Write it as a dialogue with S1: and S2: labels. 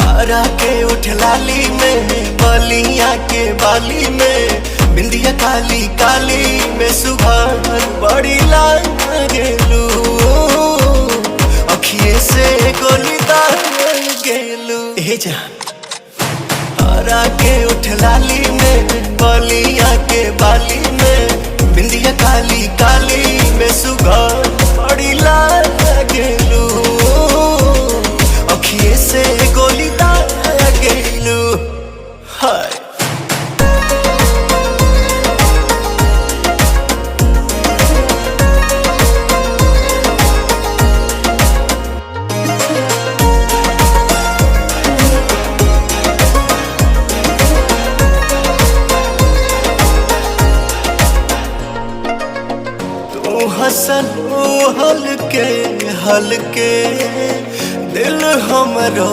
S1: हरा के उठ लाली में, बलिया के बाली में, बिंदिया काली काली में सुघर बड़ी लाल गेलू, अखिए से गोली दार गेलू। हे जान हरा के उठ लाली में, बलिया के बाली में, बिंदिया काली काली में सुघर बड़ी लाल गेलू, अखिए से गोली दार गेलू। हाय हसन हलके हलके दिल हमरो